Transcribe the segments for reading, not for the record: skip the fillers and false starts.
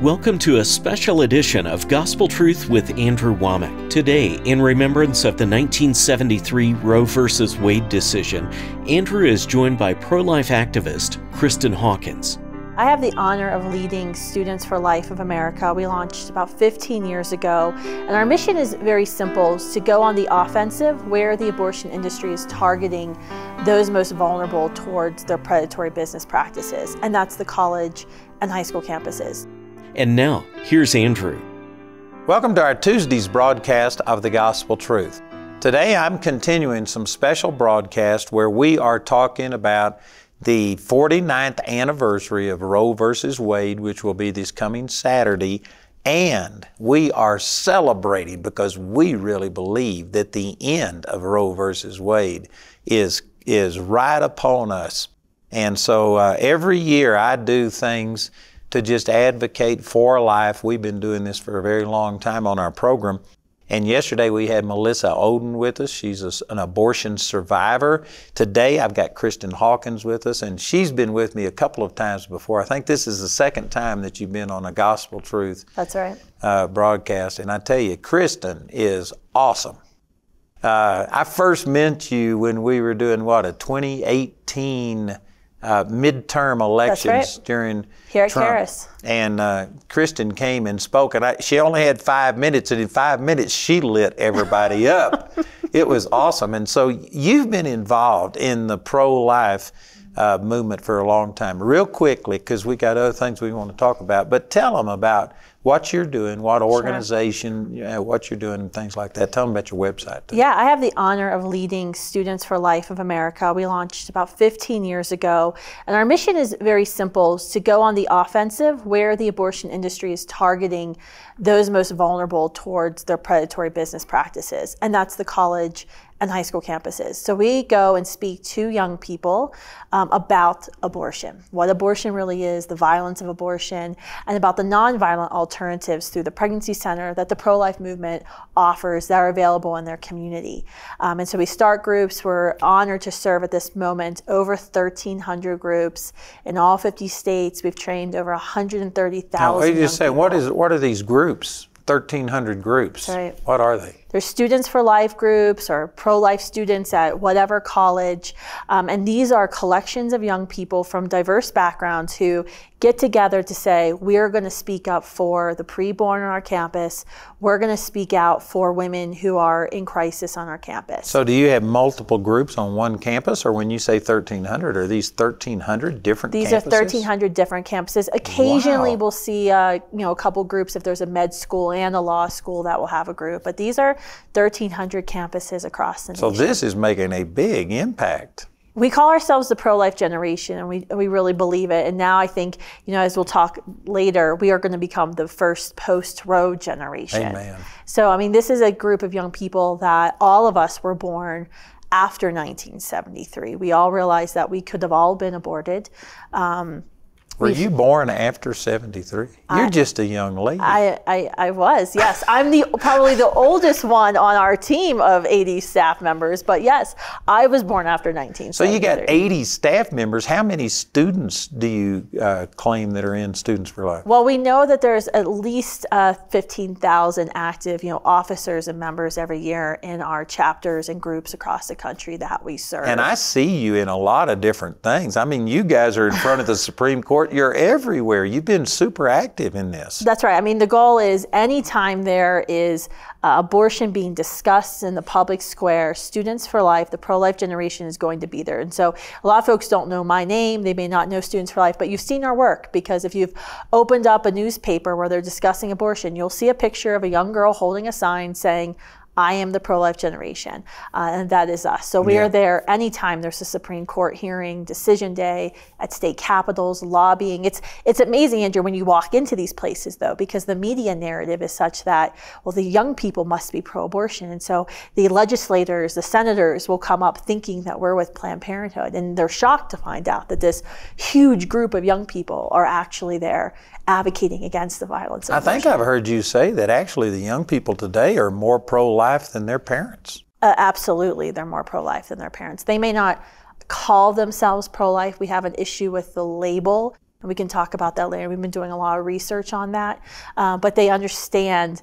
Welcome to a special edition of Gospel Truth with Andrew Wommack. Today, in remembrance of the 1973 Roe v. Wade decision, Andrew is joined by pro-life activist Kristen Hawkins. I have the honor of leading Students for Life of America. We launched about 15 years ago, and our mission is very simple: to go on the offensive where the abortion industry is targeting those most vulnerable towards their predatory business practices, and that's the college and high school campuses. And now, here's Andrew. Welcome to our Tuesday's broadcast of the Gospel Truth. Today I'm continuing some special broadcast where we are talking about the 49th anniversary of Roe v. Wade, which will be this coming Saturday, and we are celebrating because we really believe that the end of Roe v. Wade is right upon us. And so every year I do things to just advocate for life. We've been doing this for a very long time on our program. And yesterday we had Melissa Oden with us. She's an abortion survivor. Today I've got Kristen Hawkins with us, and she's been with me a couple of times before. I think this is the second time that you've been on a Gospel Truth That's right. Broadcast. And I tell you, Kristen is awesome. I first met you when we were doing, a 2018 midterm elections. That's right. During here at Trump. Karis. And Kristen came and spoke, and she only had 5 minutes, and in 5 minutes she lit everybody up. It was awesome. And so you've been involved in the pro-life movement for a long time. Real quickly, because we got other things we want to talk about, but tell them about what you're doing, what organization, what you're doing, and things like that. Tell them about your website. Yeah, I have the honor of leading Students for Life of America. We launched about 15 years ago, and our mission is very simple: to go on the offensive where the abortion industry is targeting those most vulnerable towards their predatory business practices, and that's the college and high school campuses. So we go and speak to young people about abortion, what abortion really is, the violence of abortion, and about the nonviolent alternatives through the pregnancy center that the pro-life movement offers that are available in their community. And so we start groups. We're honored to serve at this moment over 1,300 groups in all 50 states. We've trained over 130,000. Now, you just say, what are these groups? 1,300 groups. That's right. What are they? There's Students for Life groups or pro-life students at whatever college. And these are collections of young people from diverse backgrounds who get together to say, we're going to speak up for the preborn on our campus. We're going to speak out for women who are in crisis on our campus. So do you have multiple groups on one campus, or when you say 1,300, are these 1,300 different campuses? These are 1,300 different campuses. Occasionally Wow. we'll see a couple groups if there's a med school and a law school that will have a group. But these are 1,300 campuses across the nation. So this is making a big impact. We call ourselves the pro-life generation, and we really believe it. And now I think, as we'll talk later, we are going to become the first post-Roe generation. Amen. So, this is a group of young people that all of us were born after 1973. We all realized that we could have all been aborted. Were you born after 73? You're just a young lady. I was, yes. I'm probably the oldest one on our team of 80 staff members, but yes, I was born after 1973. So you got 80 staff members. How many students do you claim that are in Students for Life? Well, we know that there's at least 15,000 active, officers and members every year in our chapters and groups across the country that we serve. And I see you in a lot of different things. You guys are in front of the Supreme Court. You're everywhere. You've been super active in this. That's right. The goal is anytime there is abortion being discussed in the public square, Students for Life, the pro-life generation, is going to be there. And so a lot of folks don't know my name. They may not know Students for Life, but you've seen our work, because if you've opened up a newspaper where they're discussing abortion, you'll see a picture of a young girl holding a sign saying, I am the pro-life generation, and that is us. So we are there anytime there's a Supreme Court hearing, decision day, at state capitals, lobbying. It's amazing, Andrew, when you walk into these places, though, because the media narrative is such that, the young people must be pro-abortion. And so the legislators, the senators will come up thinking that we're with Planned Parenthood, and they're shocked to find out that this huge group of young people are actually there advocating against the violence of abortion. I think I've heard you say that actually the young people today are more pro-life than their parents. Absolutely, they're more pro-life than their parents. They may not call themselves pro-life. We have an issue with the label. and we can talk about that later. We've been doing a lot of research on that, but they understand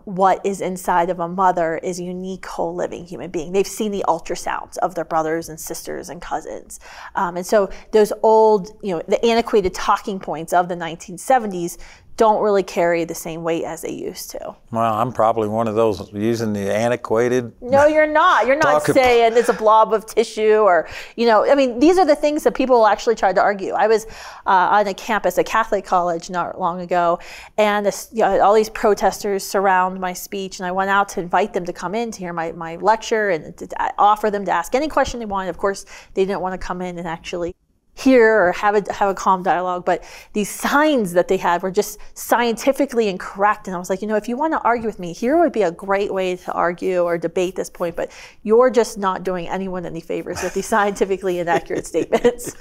what is inside of a mother is a unique, whole living human being. They've seen the ultrasounds of their brothers and sisters and cousins, and so those old, the antiquated talking points of the 1970s don't really carry the same weight as they used to. Well, I'm probably one of those using the antiquated. No, you're not. You're not saying it's a blob of tissue or, I mean, these are the things that people actually tried to argue. I was on a campus, a Catholic college not long ago, and all these protesters surround my speech, and I went out to invite them to come in to hear my lecture and to offer them to ask any question they wanted. Of course, they didn't want to come in and actually hear or have a calm dialogue, but these signs that they had were just scientifically incorrect. And I was like, if you want to argue with me, here would be a great way to argue or debate this point, but you're just not doing anyone any favors with these scientifically inaccurate statements.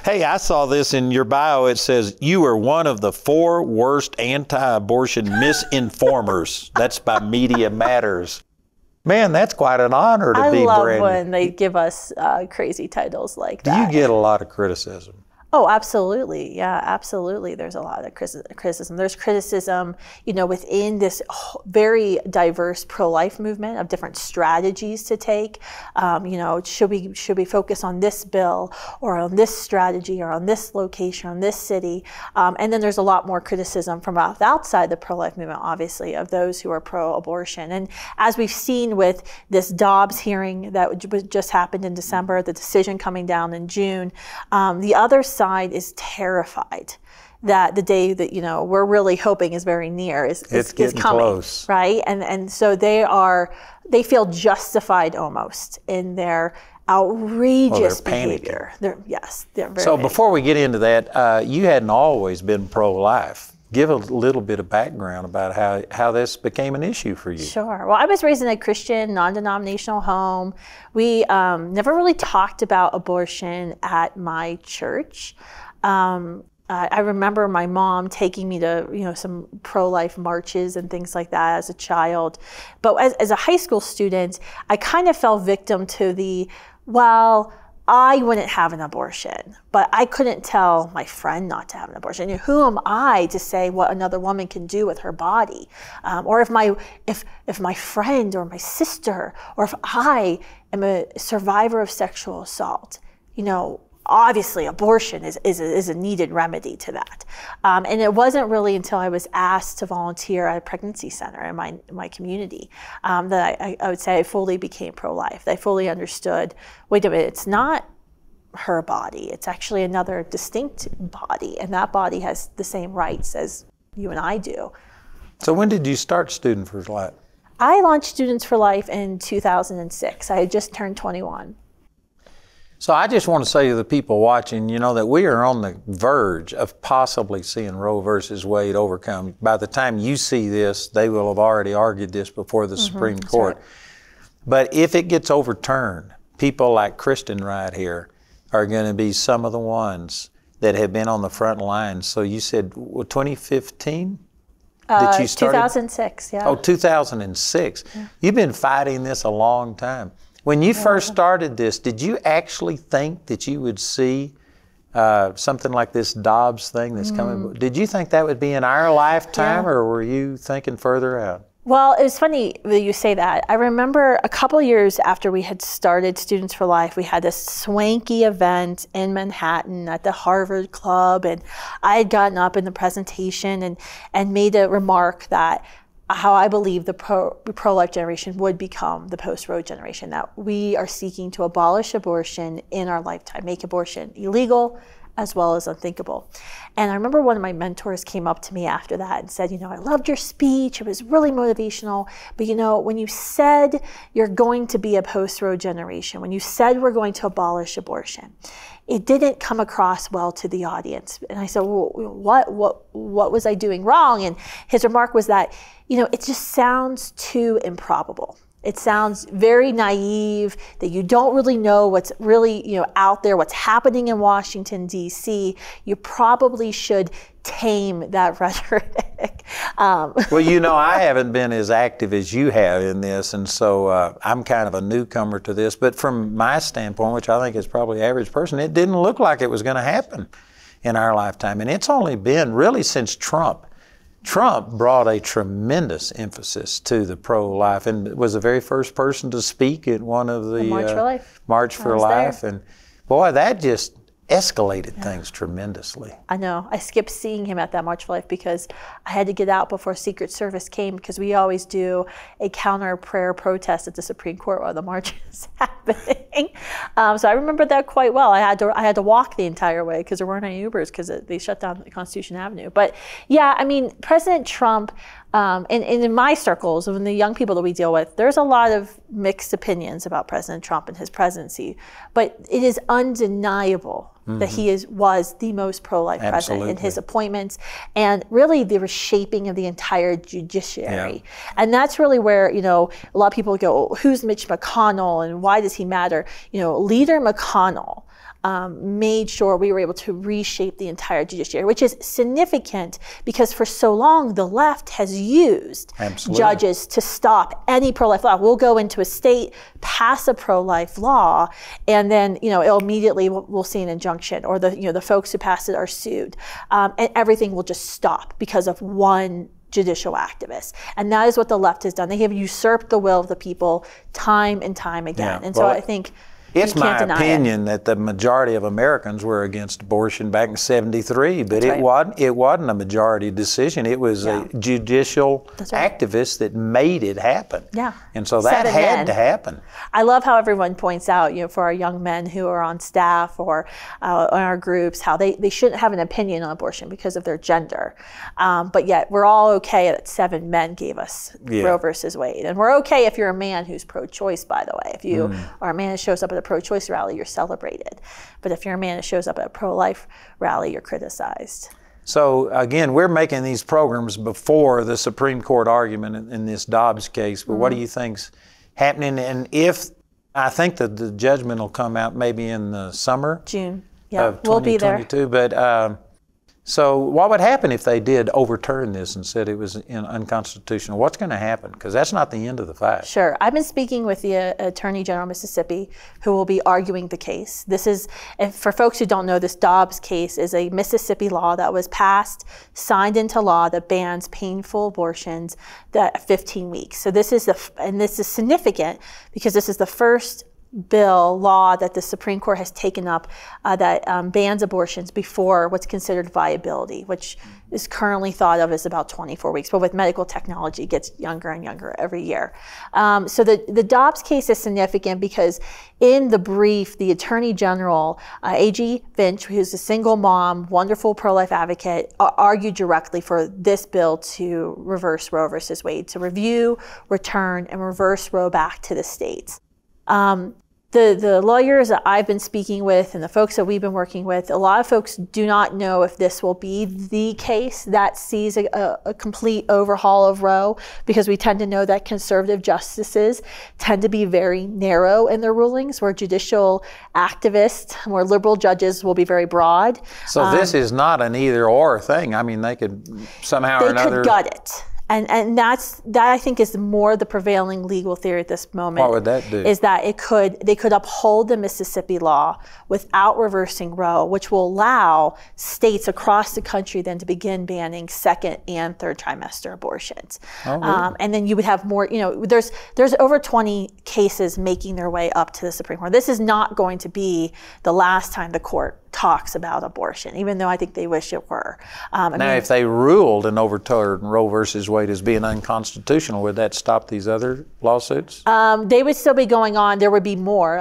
Hey, I saw this in your bio. It says, you are one of the 4 worst anti-abortion misinformers. That's by Media Matters. Man, that's quite an honor to be branded. I love when they give us crazy titles like that. Do you get a lot of criticism? Oh, absolutely. Yeah, absolutely. There's a lot of criticism. There's criticism, within this very diverse pro-life movement of different strategies to take. Should we focus on this bill or on this strategy or on this location, on this city? And then there's a lot more criticism from outside the pro-life movement, obviously, of those who are pro-abortion. And as we've seen with this Dobbs hearing that just happened in December, the decision coming down in June, the other side is terrified that the day that we're really hoping is very near is coming, close. Right? And so they feel justified almost in their outrageous behavior. They're very So before we get into that, you hadn't always been pro-life. Give a little bit of background about how this became an issue for you. Sure. Well, I was raised in a Christian, non-denominational home. We never really talked about abortion at my church. I remember my mom taking me to some pro-life marches and things like that as a child. But as a high school student, I kind of fell victim to I wouldn't have an abortion, but I couldn't tell my friend not to have an abortion. Who am I to say what another woman can do with her body? Or if my friend or my sister, or if I am a survivor of sexual assault, obviously abortion is a needed remedy to that. And it wasn't really until I was asked to volunteer at a pregnancy center in my community that I would say I fully became pro-life. I fully understood, wait a minute, it's not her body. It's actually another distinct body, and that body has the same rights as you and I do. So when did you start Students for Life? I launched Students for Life in 2006. I had just turned 21. So I just want to say to the people watching, that we are on the verge of possibly seeing Roe versus Wade overcome. By the time you see this, they will have already argued this before the Supreme Court. Right. But if it gets overturned, people like Kristen right here are going to be some of the ones that have been on the front lines. So you said 2015? That you started? 2006, yeah. Oh, 2006. Yeah. You've been fighting this a long time. When you first started this, did you actually think that you would see something like this Dobbs thing that's coming? Did you think that would be in our lifetime, or were you thinking further out? Well, it was funny that you say that. I remember a couple years after we had started Students for Life, we had this swanky event in Manhattan at the Harvard Club, and I had gotten up in the presentation and made a remark that how I believe the pro-life generation would become the post-Roe generation, that we are seeking to abolish abortion in our lifetime, make abortion illegal as well as unthinkable. And I remember one of my mentors came up to me after that and said, I loved your speech, it was really motivational, but when you said you're going to be a post-Roe generation, when you said we're going to abolish abortion, it didn't come across well to the audience. And I said, well, what was I doing wrong? And his remark was that, it just sounds too improbable. It sounds very naive, that you don't really know what's really, out there, what's happening in Washington, D.C. You probably should tame that rhetoric. Well, I haven't been as active as you have in this, and so I'm kind of a newcomer to this. But from my standpoint, which I think is probably the average person, it didn't look like it was going to happen. in our lifetime. And it's only been really since Trump. Trump brought a tremendous emphasis to the pro-life and was the very first person to speak at one of the March for Life. March for Life. And boy, that just escalated things tremendously. I know. I skipped seeing him at that March for Life because I had to get out before Secret Service came, because we always do a counter prayer protest at the Supreme Court while the march is happening. So I remember that quite well. I had to walk the entire way because there weren't any Ubers because they shut down Constitution Avenue. But yeah, I mean, President Trump, and in my circles, and the young people that we deal with, there's a lot of mixed opinions about President Trump and his presidency. But it is undeniable that he was the most pro-life president in his appointments, and really the reshaping of the entire judiciary. Yeah. And that's really where, a lot of people go, who's Mitch McConnell and why does he matter? Leader McConnell made sure we were able to reshape the entire judiciary, which is significant because for so long the left has used judges to stop any pro-life law. We'll go into a state, pass a pro-life law, and then immediately we'll see an injunction, or the folks who passed it are sued, and everything will just stop because of one judicial activist. And that is what the left has done. They have usurped the will of the people time and time again. And so I think it's my opinion that the majority of Americans were against abortion back in '73, but it wasn't a majority decision. It was a judicial activist that made it happen. Yeah. And so that had to happen. I love how everyone points out, for our young men who are on staff or on our groups, how they shouldn't have an opinion on abortion because of their gender. But yet we're all okay that 7 men gave us Roe versus Wade. And we're okay if you're a man who's pro-choice, by the way. If you are a man who shows up at a pro-choice rally, you're celebrated. But if you're a man that shows up at a pro-life rally, you're criticized. So again, we're making these programs before the Supreme Court argument in this Dobbs case, but what do you think's happening? And I think that the judgment will come out maybe in the summer? June, of 2022, we'll be there. But so what would happen if they did overturn this and said it was unconstitutional? What's going to happen? Because that's not the end of the fight. Sure. I've been speaking with the Attorney General of Mississippi, who will be arguing the case. This is, for folks who don't know, this Dobbs case is a Mississippi law that was passed, signed into law, that bans painful abortions at 15 weeks. So this is significant because this is the first law that the Supreme Court has taken up that bans abortions before what's considered viability, which is currently thought of as about 24 weeks, but with medical technology, it gets younger and younger every year. So the Dobbs case is significant because in the brief, the Attorney General, A.G. Finch, who's a single mom, wonderful pro-life advocate, argued directly for this bill to reverse Roe versus Wade, to review, return, and reverse Roe back to the states. The lawyers that I've been speaking with and the folks that we've been working with, a lot of folks do not know if this will be the case that sees a complete overhaul of Roe, because we tend to know that conservative justices tend to be very narrow in their rulings, where judicial activists, more liberal judges will be very broad. So this is not an either-or thing. I mean, they could somehow or another... They could gut it. And that I think is more the prevailing legal theory at this moment. What would that do? Is that they could uphold the Mississippi law without reversing Roe, which will allow states across the country then to begin banning 2nd and 3rd trimester abortions. Oh, really? And then you would have more, there's over 20 cases making their way up to the Supreme Court. This is not going to be the last time the court talks about abortion, even though I think they wish it were. If they ruled and overturned Roe versus Wade as being unconstitutional, would that stop these other lawsuits? They would still be going on. There would be more.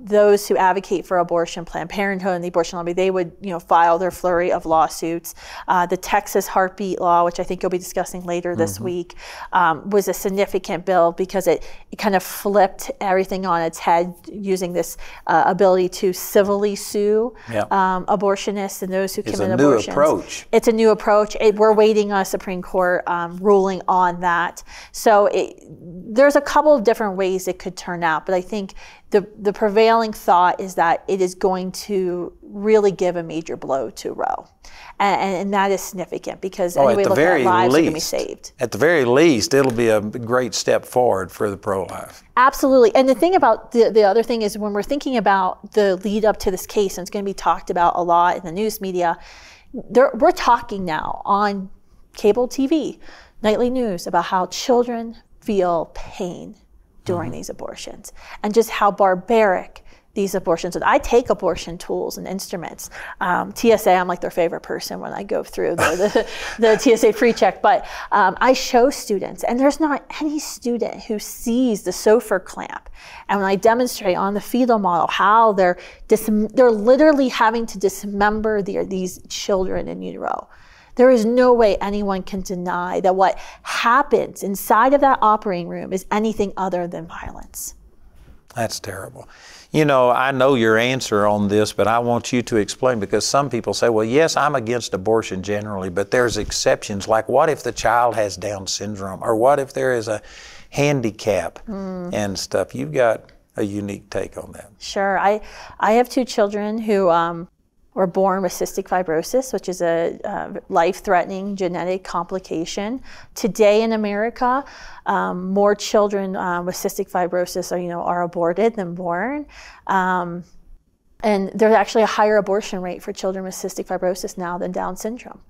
Those who advocate for abortion, Planned Parenthood and the abortion lobby, they would file their flurry of lawsuits. The Texas heartbeat law, which I think you'll be discussing later this week, was a significant bill because it kind of flipped everything on its head, using this ability to civilly sue abortionists and those who commit abortions. It's a new approach. It's a new approach. We're waiting on a Supreme Court ruling on that. So there's a couple of different ways it could turn out, but I think the prevailing thought is that it is going to really give a major blow to Roe. And that is significant because anyway, look at lives are going to be saved. At the very least, it'll be a great step forward for the pro-life. Absolutely. And the thing about the other thing is when we're thinking about the lead up to this case, and it's going to be talked about a lot in the news media, we're talking now on cable TV, nightly news, about how children feel pain during these abortions and just how barbaric these abortions are. I take abortion tools and instruments. TSA, I'm like their favorite person when I go through the TSA pre-check, but I show students, and there's not any student who sees the SOFR clamp. And when I demonstrate on the fetal model how they're literally having to dismember these children in utero, there is no way anyone can deny that what happens inside of that operating room is anything other than violence. That's terrible. You know, I know your answer on this, but I want you to explain, because some people say, well, yes, I'm against abortion generally, but there's exceptions. Like, what if the child has Down syndrome? Or what if there is a handicap and stuff? You've got a unique take on that. Sure. I have two children who were born with cystic fibrosis, which is a life-threatening genetic complication. Today in America, more children with cystic fibrosis are aborted than born. And there's actually a higher abortion rate for children with cystic fibrosis now than Down syndrome.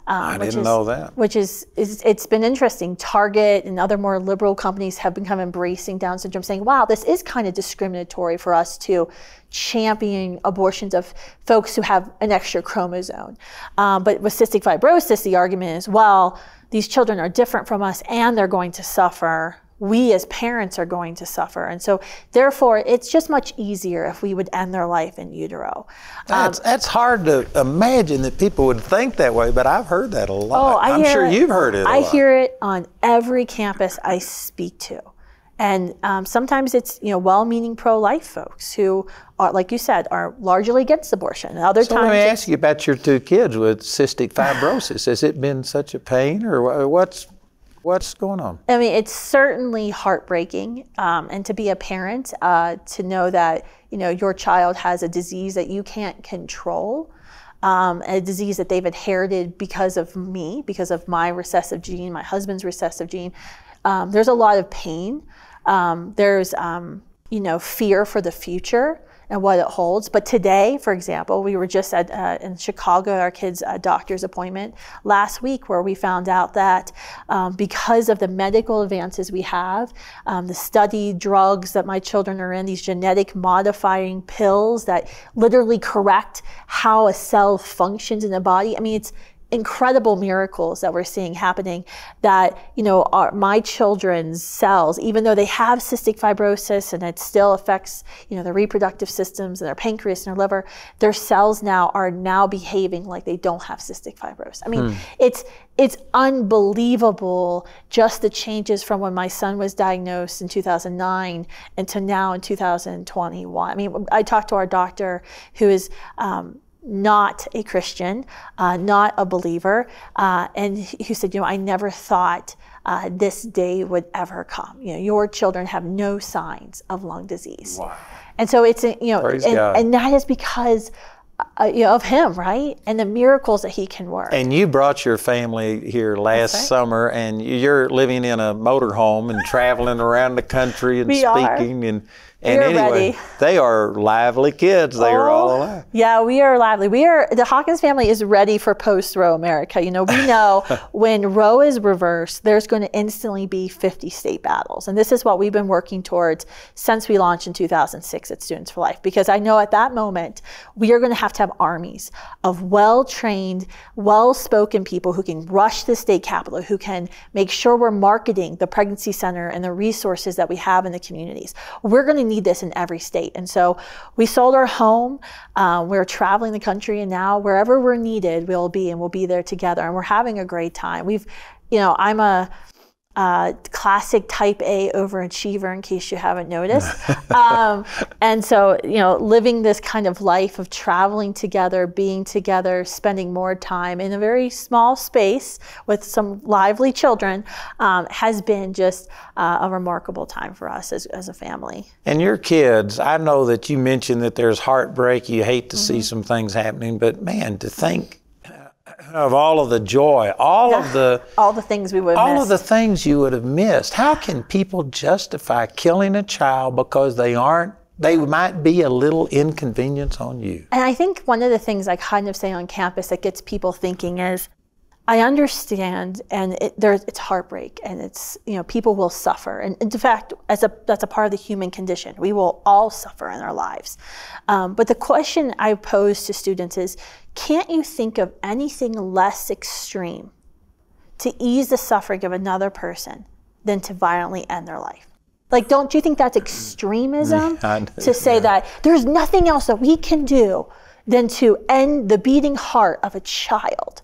I didn't know that. Which it's been interesting. Target and other more liberal companies have become embracing Down syndrome, saying, wow, this is kind of discriminatory for us to champion abortions of folks who have an extra chromosome. But with cystic fibrosis, the argument is, well, these children are different from us and they're going to suffer. We as parents are going to suffer. And so therefore, it's just much easier if we would end their life in utero. That's hard to imagine that people would think that way, but I've heard that a lot. I'm sure you've heard it a lot. I hear it on every campus I speak to. And sometimes it's well-meaning pro-life folks who are, like you said, are largely against abortion. And other times, let me ask you about your two kids with cystic fibrosis. Has it been such a pain, or what's going on? I mean, it's certainly heartbreaking, and to be a parent, to know that your child has a disease that you can't control, a disease that they've inherited because of me, because of my recessive gene, my husband's recessive gene. There's a lot of pain. There's fear for the future and what it holds. But today, for example, we were just in Chicago at our kids' doctor's appointment last week, where we found out that because of the medical advances we have, the studied drugs that my children are in, these genetic modifying pills that literally correct how a cell functions in the body. I mean, it's incredible miracles that we're seeing happening, that my children's cells, even though they have cystic fibrosis and it still affects their reproductive systems and their pancreas and their liver, their cells are now behaving like they don't have cystic fibrosis. I mean, it's unbelievable, just the changes from when my son was diagnosed in 2009 and to now in 2021. I mean, I talked to our doctor, who is not a Christian, not a believer, and he said, I never thought this day would ever come. Your children have no signs of lung disease. Wow. And so it's and that is because of him, right? And the miracles that he can work. And you brought your family here last summer, and you're living in a motorhome and traveling around the country and speaking. And anyway, they are lively kids. They are all alive. Yeah, we are lively. The Hawkins family is ready for post-Roe America. We know when Roe is reversed, there's going to instantly be 50 state battles. And this is what we've been working towards since we launched in 2006 at Students for Life. Because I know at that moment, we are going to have armies of well-trained, well-spoken people who can rush the state capitol, who can make sure we're marketing the pregnancy center and the resources that we have in the communities. We're going to need this in every state. And so we sold our home, we're traveling the country, and now wherever we're needed, we'll be there together, and we're having a great time. I'm Classic type A overachiever, in case you haven't noticed. And so, living this kind of life of traveling together, being together, spending more time in a very small space with some lively children has been just a remarkable time for us as a family. And your kids, I know that you mentioned that there's heartbreak, you hate to see some things happening, but man, to think of all of the joy, all of the things we would miss. All of the things you would have missed. How can people justify killing a child because they might be a little inconvenience on you? And I think one of the things I kind of say on campus that gets people thinking is, I understand, and it's heartbreak, and it's, people will suffer. And in fact, that's a part of the human condition. We will all suffer in our lives. But the question I pose to students is, can't you think of anything less extreme to ease the suffering of another person than to violently end their life? Like, don't you think that's extremism to say that there's nothing else that we can do than to end the beating heart of a child?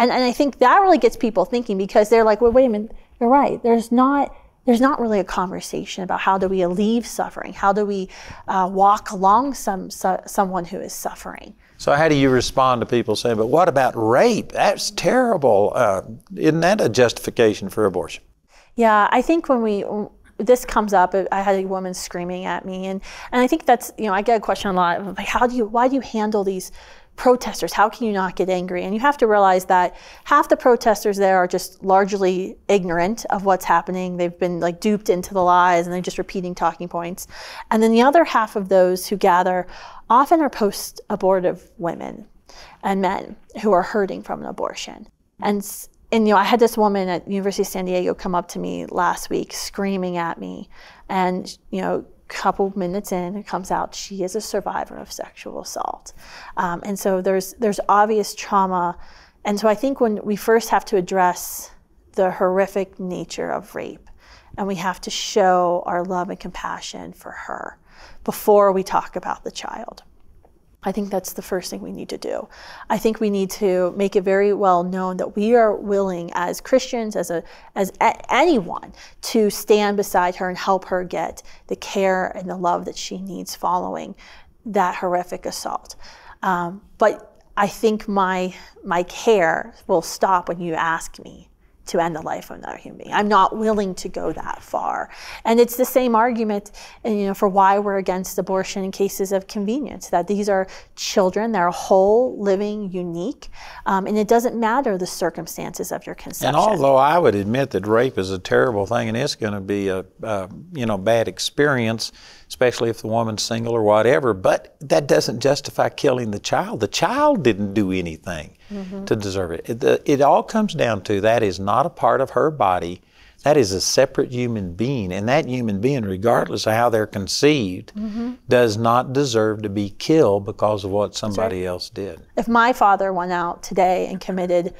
And I think that really gets people thinking, because they're like, well, wait a minute, you're right. There's not really a conversation about how do we alleviate suffering? How do we walk along someone who is suffering? So how do you respond to people saying, but what about rape? That's terrible. Isn't that a justification for abortion? Yeah, I think when this comes up, I had a woman screaming at me, and I think that's, I get a question a lot of, like, why do you handle these protesters? How can you not get angry? And you have to realize that half the protesters there are just largely ignorant of what's happening. They've been duped into the lies, and they're just repeating talking points. And then the other half of those who gather often are post-abortive women and men who are hurting from an abortion. And I had this woman at University of San Diego come up to me last week screaming at me, and couple minutes in, it comes out she is a survivor of sexual assault. And so there's obvious trauma. And so I think when we first have to address the horrific nature of rape, and we have to show our love and compassion for her before we talk about the child. I think that's the first thing we need to do. I think we need to make it very well known that we are willing, as Christians, as anyone, to stand beside her and help her get the care and the love that she needs following that horrific assault. But I think my care will stop when you ask me to end the life of another human being. I'm not willing to go that far. And it's the same argument, for why we're against abortion in cases of convenience, that these are children, they're whole, living, unique, and it doesn't matter the circumstances of your conception. And although I would admit that rape is a terrible thing, and it's going to be a bad experience, especially if the woman's single or whatever, but that doesn't justify killing the child. The child didn't do anything to deserve it. It all comes down to that is not a part of her body. That is a separate human being, and that human being, regardless of how they're conceived, does not deserve to be killed because of what somebody else did. If my father went out today and committed,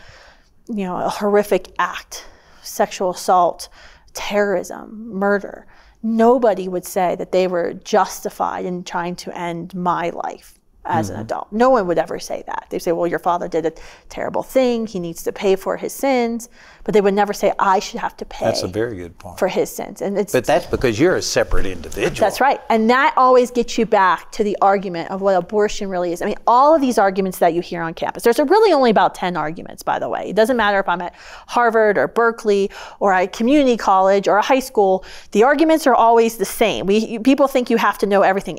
a horrific act, sexual assault, terrorism, murder, nobody would say that they were justified in trying to end my life as an adult. No one would ever say that. They'd say, well, your father did a terrible thing. He needs to pay for his sins. But they would never say, I should have to pay. That's a very good point. For his sins. And but that's because you're a separate individual. That's right. And that always gets you back to the argument of what abortion really is. I mean, all of these arguments that you hear on campus, there's really only about 10 arguments, by the way. It doesn't matter if I'm at Harvard or Berkeley or a community college or a high school. The arguments are always the same. People think you have to know everything.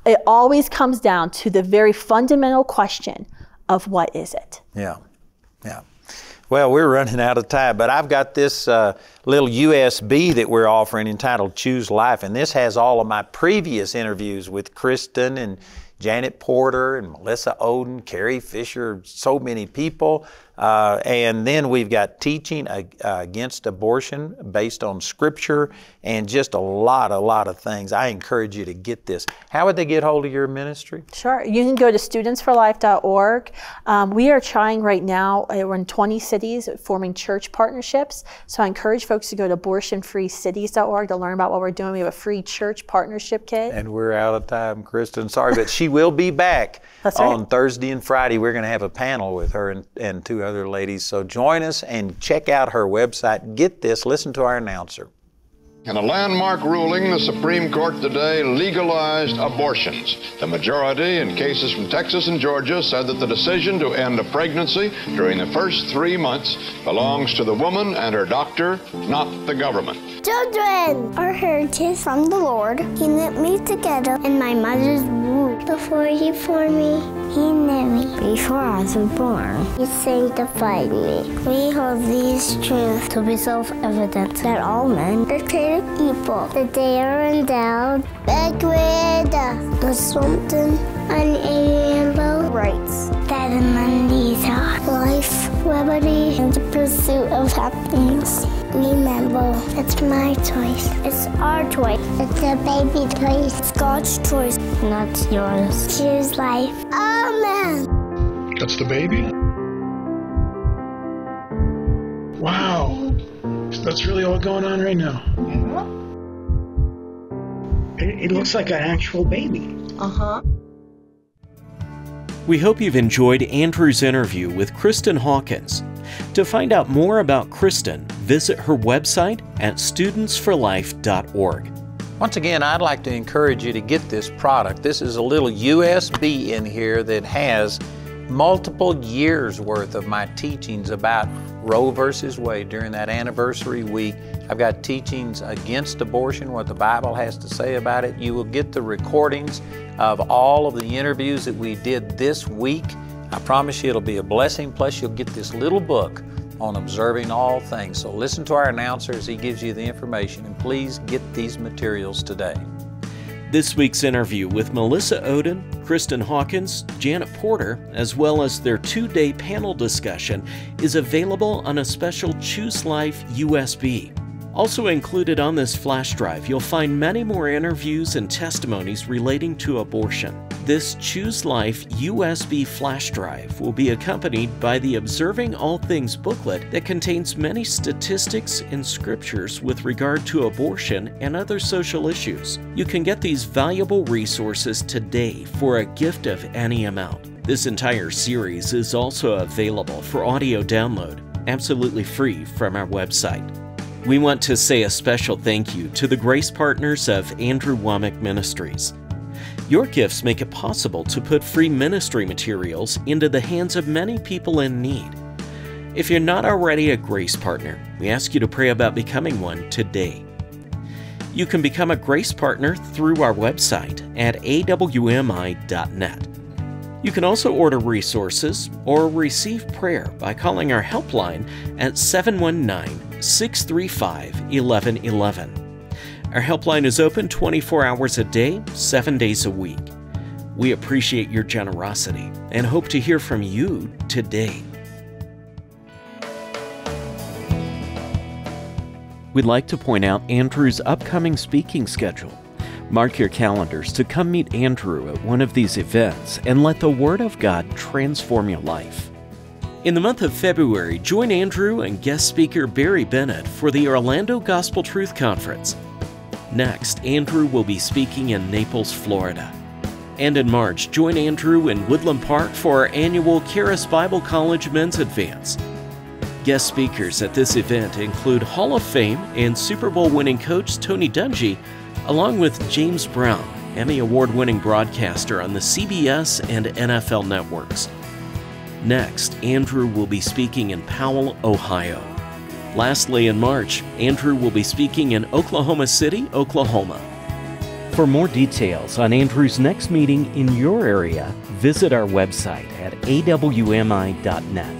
It always comes down to the very fundamental question of what is it? Yeah. Well, we're running out of time, but I've got this little USB that we're offering entitled Choose Life, and this has all of my previous interviews with Kristen and Janet Porter and Melissa Oden, Carrie Fisher, so many people. And then we've got teaching against abortion based on Scripture and just a lot of things. I encourage you to get this. How would they get hold of your ministry? Sure. You can go to studentsforlife.org. We are trying right now, we're in 20 cities forming church partnerships. So I encourage folks to go to abortionfreecities.org to learn about what we're doing. We have a free church partnership kit. And we're out of time, Kristen. Sorry, but she will be back on Thursday and Friday. We're going to have a panel with her and two other other ladies. So join us and check out her website. Get this, listen to our announcer. In a landmark ruling, the Supreme Court today legalized abortions. The majority in cases from Texas and Georgia said that the decision to end a pregnancy during the first 3 months belongs to the woman and her doctor, not the government. Children are heritage from the Lord. He knit me together in my mother's womb. Before He formed me, He knit me. Before I was born, He sanctified me. We hold these truths to be self-evident that all men are created equal, that they are endowed with something unalienable rights, that among these are life, liberty, and the pursuit of happiness. Remember, it's my choice. It's our choice. It's the baby's choice. It's God's choice, not yours. Choose life. Amen. That's the baby? Wow. So that's really all going on right now. It looks like an actual baby. Uh-huh. We hope you've enjoyed Andrew's interview with Kristen Hawkins. To find out more about Kristen, visit her website at studentsforlife.org. Once again, I'd like to encourage you to get this product. This is a little USB in here that has multiple years worth of my teachings about Roe versus Wade during that anniversary week. I've got teachings against abortion, what the Bible has to say about it. You will get the recordings of all of the interviews that we did this week. I promise you it'll be a blessing. Plus you'll get this little book on observing all things. So listen to our announcer as he gives you the information, and please get these materials today. This week's interview with Melissa Oden, Kristen Hawkins, Janet Porter, as well as their 2-day panel discussion is available on a special Choose Life USB. Also included on this flash drive, you'll find many more interviews and testimonies relating to abortion. This Choose Life USB flash drive will be accompanied by the Observing All Things booklet that contains many statistics and scriptures with regard to abortion and other social issues. You can get these valuable resources today for a gift of any amount. This entire series is also available for audio download, absolutely free from our website. We want to say a special thank you to the grace partners of Andrew Wommack Ministries. Your gifts make it possible to put free ministry materials into the hands of many people in need. If you're not already a grace partner, we ask you to pray about becoming one today. You can become a grace partner through our website at awmi.net. You can also order resources or receive prayer by calling our helpline at 719-635-1111. Our helpline is open 24 hours a day, 7 days a week. We appreciate your generosity and hope to hear from you today. We'd like to point out Andrew's upcoming speaking schedule. Mark your calendars to come meet Andrew at one of these events and let the Word of God transform your life. In the month of February, join Andrew and guest speaker Barry Bennett for the Orlando Gospel Truth Conference. Next, Andrew will be speaking in Naples, Florida. And in March, join Andrew in Woodland Park for our annual Charis Bible College Men's Advance. Guest speakers at this event include Hall of Fame and Super Bowl winning coach Tony Dungy, along with James Brown, Emmy Award-winning broadcaster on the CBS and NFL networks. Next, Andrew will be speaking in Powell, Ohio. Lastly, in March, Andrew will be speaking in Oklahoma City, Oklahoma. For more details on Andrew's next meeting in your area, visit our website at awmi.net.